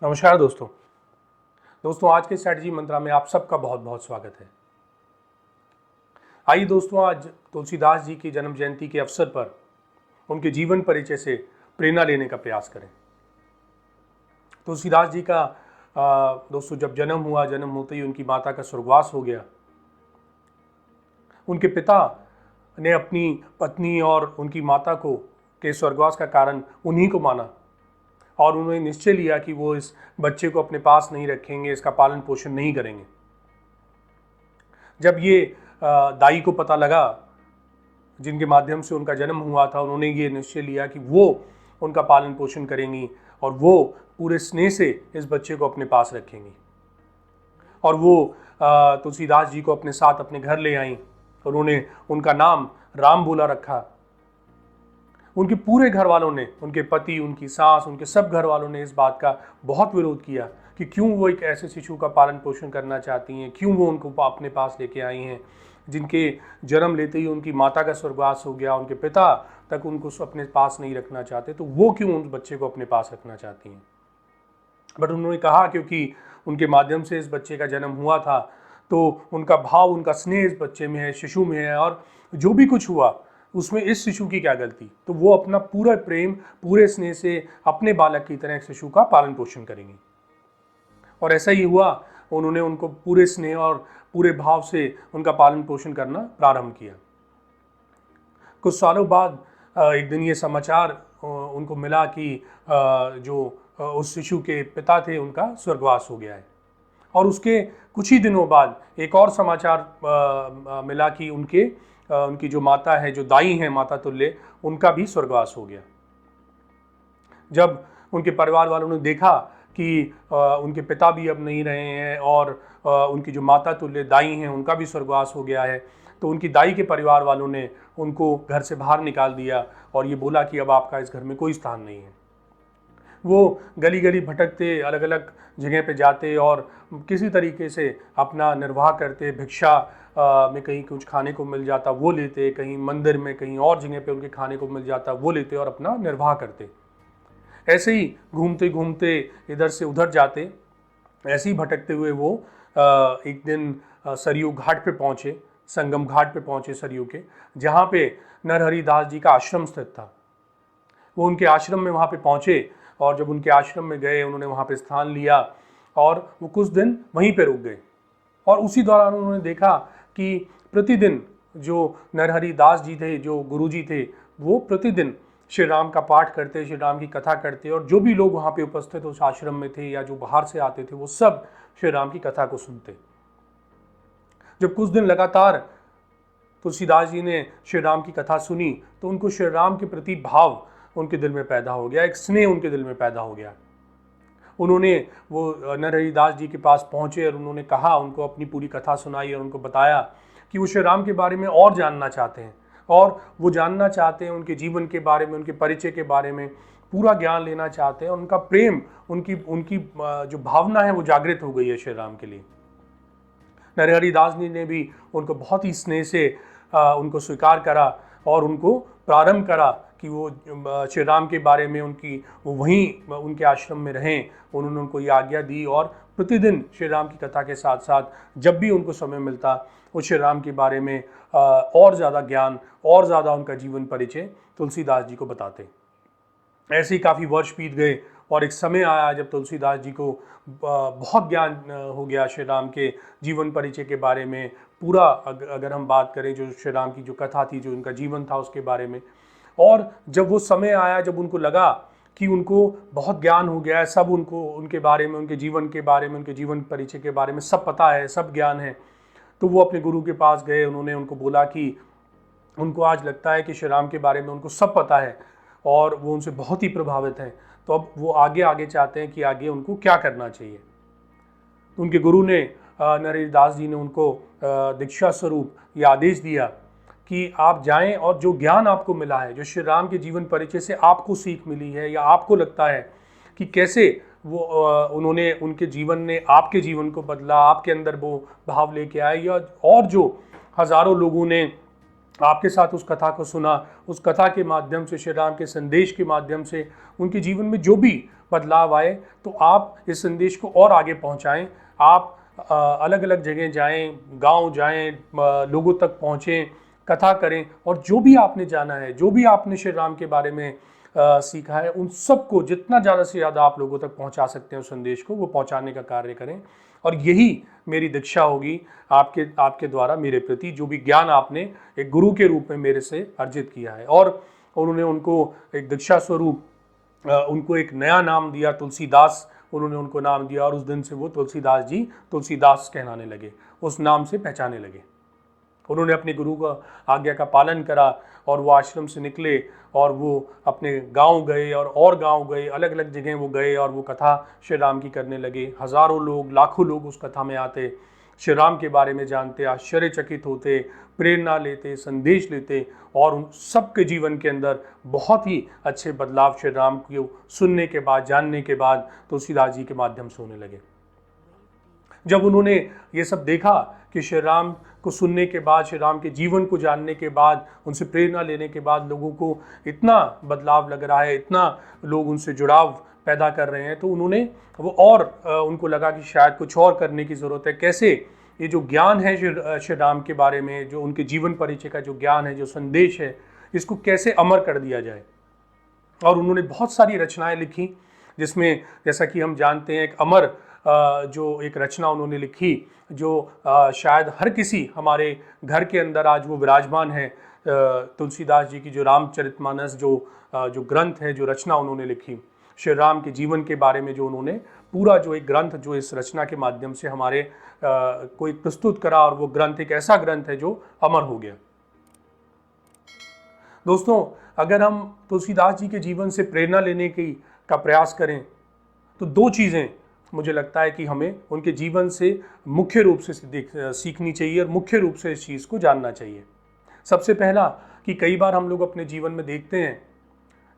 नमस्कार दोस्तों आज के स्ट्रैटेजी मंत्रा में आप सबका बहुत बहुत स्वागत है। आइए दोस्तों, आज तुलसीदास जी की जन्म जयंती के अवसर पर उनके जीवन परिचय से प्रेरणा लेने का प्रयास करें। तुलसीदास जी का दोस्तों जब जन्म हुआ, जन्म होते ही उनकी माता का स्वर्गवास हो गया। उनके पिता ने अपनी पत्नी और उनकी माता को के स्वर्गवास का कारण उन्हीं को माना और उन्होंने निश्चय लिया कि वो इस बच्चे को अपने पास नहीं रखेंगे, इसका पालन पोषण नहीं करेंगे। जब ये दाई को पता लगा जिनके माध्यम से उनका जन्म हुआ था, उन्होंने ये निश्चय लिया कि वो उनका पालन पोषण करेंगी और वो पूरे स्नेह से इस बच्चे को अपने पास रखेंगी। और वो तुलसीदास जी को अपने साथ अपने घर ले आई और उन्होंने उनका नाम राम बोला रखा। उनके पूरे घर वालों ने, उनके पति, उनकी सास, उनके सब घर वालों ने इस बात का बहुत विरोध किया कि क्यों वो एक ऐसे शिशु का पालन पोषण करना चाहती हैं, क्यों वो उनको अपने पास लेके आई हैं जिनके जन्म लेते ही उनकी माता का स्वर्गवास हो गया, उनके पिता तक उनको अपने पास नहीं रखना चाहते, तो वो क्यों उस बच्चे को अपने पास रखना चाहती हैं। बट उन्होंने कहा क्योंकि उनके माध्यम से इस बच्चे का जन्म हुआ था, तो उनका भाव, उनका स्नेह इस बच्चे में है, शिशु में है, और जो भी कुछ हुआ उसमें इस शिशु की क्या गलती। तो वो अपना पूरा प्रेम, पूरे स्नेह से अपने बालक की तरह शिशु का पालन पोषण करेंगी। और ऐसा ही हुआ, उन्होंने उनको पूरे स्नेह और पूरे भाव से उनका पालन पोषण करना प्रारंभ किया। कुछ सालों बाद एक दिन ये समाचार उनको मिला कि जो उस शिशु के पिता थे उनका स्वर्गवास हो गया है। और उसके कुछ ही दिनों बाद एक और समाचार मिला कि उनकी जो माता है, जो दाई हैं माता तुल्य, उनका भी स्वर्गवास हो गया। जब उनके परिवार वालों ने देखा कि उनके पिता भी अब नहीं रहे हैं और उनकी जो माता तुल्य दाई हैं उनका भी स्वर्गवास हो गया है, तो उनकी दाई के परिवार वालों ने उनको घर से बाहर निकाल दिया और ये बोला कि अब आपका इस घर में कोई स्थान नहीं है। वो गली गली भटकते, अलग अलग जगह पे जाते और किसी तरीके से अपना निर्वाह करते। भिक्षा में कहीं कुछ खाने को मिल जाता वो लेते, कहीं मंदिर में, कहीं और जगह पे उनके खाने को मिल जाता वो लेते और अपना निर्वाह करते। ऐसे ही घूमते घूमते इधर से उधर जाते। ऐसे ही भटकते हुए वो एक दिन सरयू घाट पे पहुँचे, संगम घाट पे पहुँचे सरयू के, जहाँ पे नरहरि दास जी का आश्रम स्थित था। वो उनके आश्रम में वहाँ पे पहुँचे और जब उनके आश्रम में गए, उन्होंने वहाँ पे स्थान लिया और वो कुछ दिन वहीं पे रुक गए। और उसी दौरान उन्होंने देखा कि प्रतिदिन जो नरहरि दास जी थे, जो गुरुजी थे, वो प्रतिदिन श्री राम का पाठ करते, श्री राम की कथा करते, और जो भी लोग वहाँ पे उपस्थित उस आश्रम में थे या जो बाहर से आते थे वो सब श्री राम की कथा को सुनते। जब कुछ दिन लगातार तुलसीदास जी ने श्री राम की कथा सुनी तो उनको श्री राम के प्रति भाव उनके दिल में पैदा हो गया, एक स्नेह उनके दिल में पैदा हो गया। उन्होंने वो नरहरि दास जी के पास पहुँचे और उन्होंने कहा, उनको अपनी पूरी कथा सुनाई और उनको बताया कि वो श्री राम के बारे में और जानना चाहते हैं और वो जानना चाहते हैं उनके जीवन के बारे में, उनके परिचय के बारे में पूरा ज्ञान लेना चाहते हैं। उनका प्रेम, उनकी जो भावना है वो जागृत हो गई है श्री राम के लिए। नरहरि दास जी ने भी उनको बहुत ही स्नेह से उनको स्वीकार करा और उनको प्रारंभ करा कि वो श्री राम के बारे में वो वहीं उनके आश्रम में रहें। उन्होंने उनको ये आज्ञा दी और प्रतिदिन श्री राम की कथा के साथ साथ जब भी उनको समय मिलता वो श्री राम के बारे में और ज़्यादा ज्ञान, और ज़्यादा उनका जीवन परिचय तुलसीदास जी को बताते। ऐसे ही काफ़ी वर्ष बीत गए और एक समय आया जब तुलसीदास जी को बहुत ज्ञान हो गया श्री राम के जीवन परिचय के बारे में। पूरा अगर हम बात करें जो श्री राम की जो कथा थी, जो उनका जीवन था उसके बारे में, और जब वो समय आया जब उनको लगा कि उनको बहुत ज्ञान हो गया है, सब उनको उनके बारे में, उनके जीवन के बारे में, उनके जीवन परिचय के बारे में सब पता है, सब ज्ञान है, तो वो अपने गुरु के पास गए। उन्होंने उनको बोला कि उनको आज लगता है कि श्री राम के बारे में उनको सब पता है और वो उनसे बहुत ही प्रभावित हैं। तो अब वो आगे चाहते हैं कि आगे उनको क्या करना चाहिए। तो उनके गुरु ने, नरहरि दास जी ने उनको दीक्षा स्वरूप ये आदेश दिया कि आप जाएं और जो ज्ञान आपको मिला है, जो श्री राम के जीवन परिचय से आपको सीख मिली है या आपको लगता है कि कैसे वो उन्होंने, उनके जीवन ने आपके जीवन को बदला, आपके अंदर वो भाव लेके आए, या और जो हज़ारों लोगों ने आपके साथ उस कथा को सुना, उस कथा के माध्यम से, श्री राम के संदेश के माध्यम से उनके जीवन में जो भी बदलाव आए तो आप इस संदेश को और आगे पहुंचाएं। आप अलग अलग जगह जाएं, गांव जाएं, लोगों तक पहुंचें, कथा करें, और जो भी आपने जाना है, जो भी आपने श्री राम के बारे में सीखा है, उन सबको जितना ज़्यादा से ज़्यादा आप लोगों तक पहुंचा सकते हैं उस संदेश को, वो पहुंचाने का कार्य करें। और यही मेरी दीक्षा होगी आपके द्वारा मेरे प्रति, जो भी ज्ञान आपने एक गुरु के रूप में मेरे से अर्जित किया है। और उन्होंने उनको एक दीक्षा स्वरूप उनको एक नया नाम दिया, तुलसीदास उन्होंने उनको नाम दिया, और उस दिन से वो तुलसीदास जी तुलसीदास कहलाने लगे, उस नाम से पहचाने लगे। उन्होंने अपने गुरु का आज्ञा का पालन करा और वो आश्रम से निकले और वो अपने गांव गए और गांव गए, अलग अलग जगह वो गए और वो कथा श्री राम की करने लगे। हज़ारों लोग, लाखों लोग उस कथा में आते, श्री राम के बारे में जानते, आश्चर्यचकित होते, प्रेरणा लेते, संदेश लेते, और उन सबके जीवन के अंदर बहुत ही अच्छे बदलाव श्री राम को सुनने के बाद, जानने के बाद तुलसीदास जी के माध्यम से होने लगे। जब उन्होंने ये सब देखा कि श्री राम को सुनने के बाद, श्री राम के जीवन को जानने के बाद, उनसे प्रेरणा लेने के बाद लोगों को इतना बदलाव लग रहा है, इतना लोग उनसे जुड़ाव पैदा कर रहे हैं, तो उन्होंने वो और उनको लगा कि शायद कुछ और करने की ज़रूरत है। कैसे ये जो ज्ञान है श्री राम के बारे में, जो उनके जीवन परिचय का जो ज्ञान है, जो संदेश है, इसको कैसे अमर कर दिया जाए। और उन्होंने बहुत सारी रचनाएं लिखी, जिसमें जैसा कि हम जानते हैं एक अमर जो एक रचना उन्होंने लिखी, जो शायद हर किसी हमारे घर के अंदर आज वो विराजमान है, तुलसीदास जी की जो रामचरितमानस जो ग्रंथ है, जो रचना उन्होंने लिखी श्री राम के जीवन के बारे में, जो उन्होंने पूरा जो एक ग्रंथ जो इस रचना के माध्यम से हमारे को एक प्रस्तुत करा, और वो ग्रंथ एक ऐसा ग्रंथ है जो अमर हो गया। दोस्तों, अगर हम तुलसीदास जी के जीवन से प्रेरणा लेने का प्रयास करें तो दो चीज़ें मुझे लगता है कि हमें उनके जीवन से मुख्य रूप से सीखनी चाहिए और मुख्य रूप से इस चीज़ को जानना चाहिए। सबसे पहला कि कई बार हम लोग अपने जीवन में देखते हैं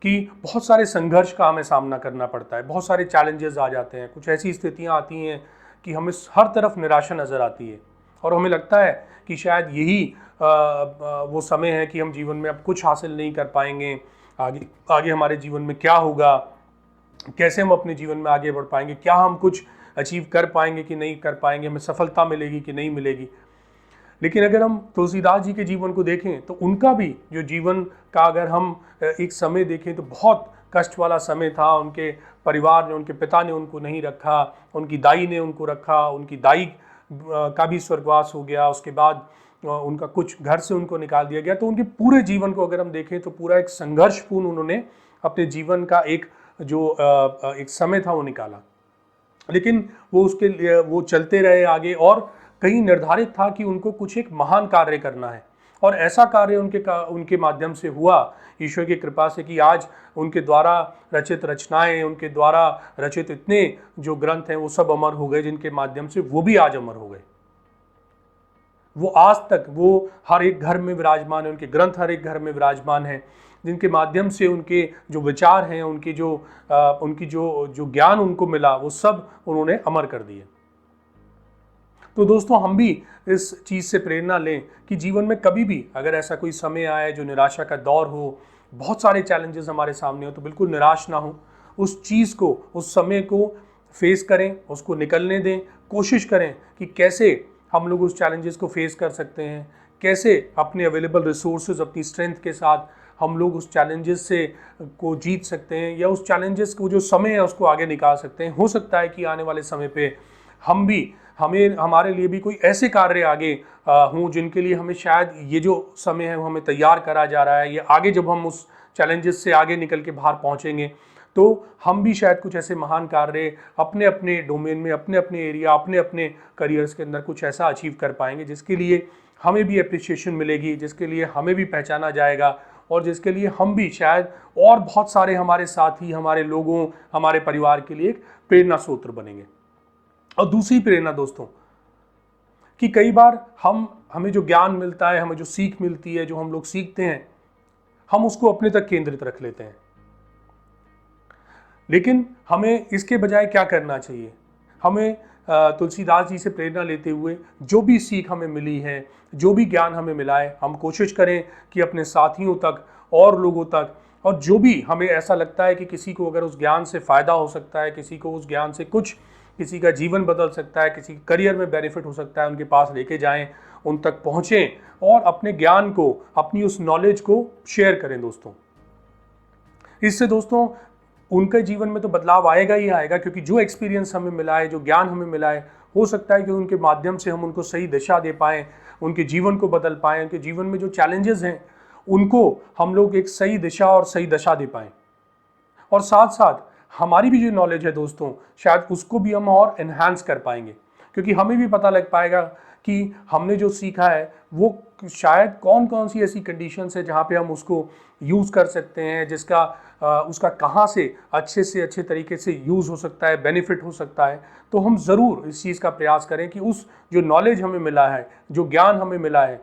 कि बहुत सारे संघर्ष का हमें सामना करना पड़ता है, बहुत सारे चैलेंजेस आ जाते हैं, कुछ ऐसी स्थितियां आती हैं कि हमें हर तरफ निराशा नज़र आती है, और हमें लगता है कि शायद यही वो समय है कि हम जीवन में अब कुछ हासिल नहीं कर पाएंगे, आगे हमारे जीवन में क्या होगा, कैसे हम अपने जीवन में आगे बढ़ पाएंगे, क्या हम कुछ अचीव कर पाएंगे कि नहीं कर पाएंगे, हमें सफलता मिलेगी कि नहीं मिलेगी। लेकिन अगर हम तुलसीदास जी के जीवन को देखें तो उनका भी जो जीवन का अगर हम एक समय देखें तो बहुत कष्ट वाला समय था। उनके परिवार ने, उनके पिता ने उनको नहीं रखा, उनकी दाई ने उनको रखा, उनकी दाई का भी स्वर्गवास हो गया, उसके बाद उनका कुछ घर से उनको निकाल दिया गया। तो उनके पूरे जीवन को अगर हम देखें तो पूरा एक संघर्षपूर्ण उन्होंने अपने जीवन का एक एक समय था वो निकाला। लेकिन वो उसके लिए वो चलते रहे आगे, और कहीं निर्धारित था कि उनको कुछ एक महान कार्य करना है, और ऐसा कार्य उनके माध्यम से हुआ ईश्वर की कृपा से कि आज उनके द्वारा रचित रचनाएं, उनके द्वारा रचित इतने जो ग्रंथ हैं वो सब अमर हो गए, जिनके माध्यम से वो भी आज अमर हो गए। वो आज तक वो हर एक घर में विराजमान है, उनके ग्रंथ हर एक घर में विराजमान है, जिनके माध्यम से उनके जो विचार हैं, उनकी जो ज्ञान उनको मिला, वो सब उन्होंने अमर कर दिए। तो दोस्तों, हम भी इस चीज़ से प्रेरणा लें कि जीवन में कभी भी अगर ऐसा कोई समय आए जो निराशा का दौर हो, बहुत सारे चैलेंजेस हमारे सामने हो, तो बिल्कुल निराश ना हो, उस चीज़ को, उस समय को फेस करें, उसको निकलने दें, कोशिश करें कि कैसे हम लोग उस चैलेंजेस को फेस कर सकते हैं, कैसे अपने अवेलेबल रिसोर्सेज, अपनी स्ट्रेंथ के साथ हम लोग उस चैलेंजेस से को जीत सकते हैं, या उस चैलेंजेस को जो समय है उसको आगे निकाल सकते हैं। हो सकता है कि आने वाले समय पे हमारे लिए भी कोई ऐसे कार्य आगे हों जिनके लिए हमें शायद ये जो समय है वो हमें तैयार करा जा रहा है, या आगे जब हम उस चैलेंजेस से आगे निकल के बाहर पहुंचेंगे तो हम भी शायद कुछ ऐसे महान कार्य अपने अपने डोमेन में, अपने अपने एरिया, अपने अपने करियर्स के अंदर कुछ ऐसा अचीव कर पाएंगे जिसके लिए हमें भी अप्रिसिएशन मिलेगी, जिसके लिए हमें भी पहचाना जाएगा, और जिसके लिए हम भी शायद और बहुत सारे हमारे साथी, हमारे लोगों, हमारे परिवार के लिए एक प्रेरणा स्रोत बनेंगे। और दूसरी प्रेरणा दोस्तों, कि कई बार हमें जो ज्ञान मिलता है, हमें जो सीख मिलती है, जो हम लोग सीखते हैं, हम उसको अपने तक केंद्रित रख लेते हैं। लेकिन हमें इसके बजाय क्या करना चाहिए? हमें तुलसीदास जी से प्रेरणा लेते हुए जो भी सीख हमें मिली है, जो भी ज्ञान हमें मिला है, हम कोशिश करें कि अपने साथियों तक और लोगों तक और जो भी हमें ऐसा लगता है कि किसी को अगर उस ज्ञान से फ़ायदा हो सकता है, किसी को उस ज्ञान से कुछ, किसी का जीवन बदल सकता है, किसी करियर में बेनिफिट हो सकता है, उनके पास लेके जाएं, उन तक पहुँचें और अपने ज्ञान को, अपनी उस नॉलेज को शेयर करें दोस्तों। इससे दोस्तों उनके जीवन में तो बदलाव आएगा ही आएगा, क्योंकि जो एक्सपीरियंस हमें मिला है, जो ज्ञान हमें मिला है, हो सकता है कि उनके माध्यम से हम उनको सही दिशा दे पाएँ, उनके जीवन को बदल पाएँ, उनके जीवन में जो चैलेंजेस हैं उनको हम लोग एक सही दिशा और सही दशा दे पाएँ। और साथ साथ हमारी भी जो नॉलेज है दोस्तों, शायद उसको भी हम और एनहांस कर पाएंगे, क्योंकि हमें भी पता लग पाएगा कि हमने जो सीखा है वो शायद कौन कौन सी ऐसी कंडीशंस है जहाँ पे हम उसको यूज़ कर सकते हैं, जिसका उसका कहाँ से अच्छे तरीके से यूज़ हो सकता है, बेनिफिट हो सकता है। तो हम ज़रूर इस चीज़ का प्रयास करें कि उस जो नॉलेज हमें मिला है, जो ज्ञान हमें मिला है,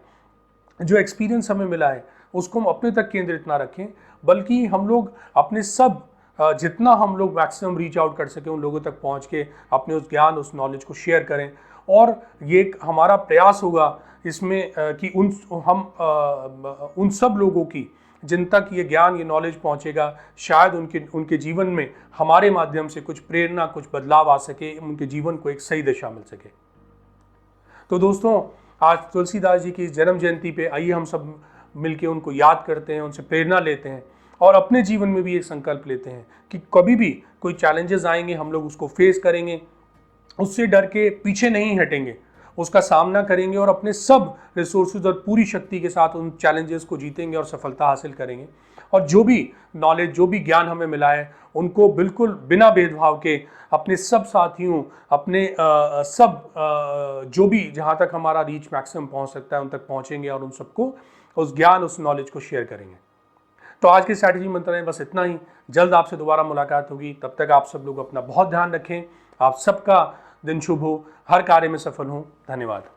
जो एक्सपीरियंस हमें मिला है, उसको हम अपने तक केंद्रित ना रखें, बल्कि हम लोग अपने सब जितना हम लोग मैक्सिमम रीच आउट कर सकें, उन लोगों तक पहुंच के अपने उस ज्ञान, उस नॉलेज को शेयर करें। और ये एक हमारा प्रयास होगा इसमें कि उन सब लोगों की जिन तक ये ज्ञान, ये नॉलेज पहुंचेगा, शायद उनके जीवन में हमारे माध्यम से कुछ प्रेरणा, कुछ बदलाव आ सके, उनके जीवन को एक सही दिशा मिल सके। तो दोस्तों, आज तुलसीदास जी की जन्म जयंती पे आइए हम सब मिलके उनको याद करते हैं, उनसे प्रेरणा लेते हैं और अपने जीवन में भी एक संकल्प लेते हैं कि कभी भी कोई चैलेंजेस आएंगे हम लोग उसको फेस करेंगे, उससे डर के पीछे नहीं हटेंगे, उसका सामना करेंगे और अपने सब रिसोर्सेज और पूरी शक्ति के साथ उन चैलेंजेस को जीतेंगे और सफलता हासिल करेंगे। और जो भी नॉलेज, जो भी ज्ञान हमें मिला है, उनको बिल्कुल बिना भेदभाव के अपने सब साथियों, अपने जो भी जहाँ तक हमारा रीच मैक्सिमम पहुँच सकता है उन तक पहुँचेंगे और उन सबको उस ज्ञान, उस नॉलेज को शेयर करेंगे। तो आज की स्ट्रैटेजी मंत्र में बस इतना ही। जल्द आपसे दोबारा मुलाकात होगी, तब तक आप सब लोग अपना बहुत ध्यान रखें। आप सबका दिन शुभ हो, हर कार्य में सफल हो। धन्यवाद।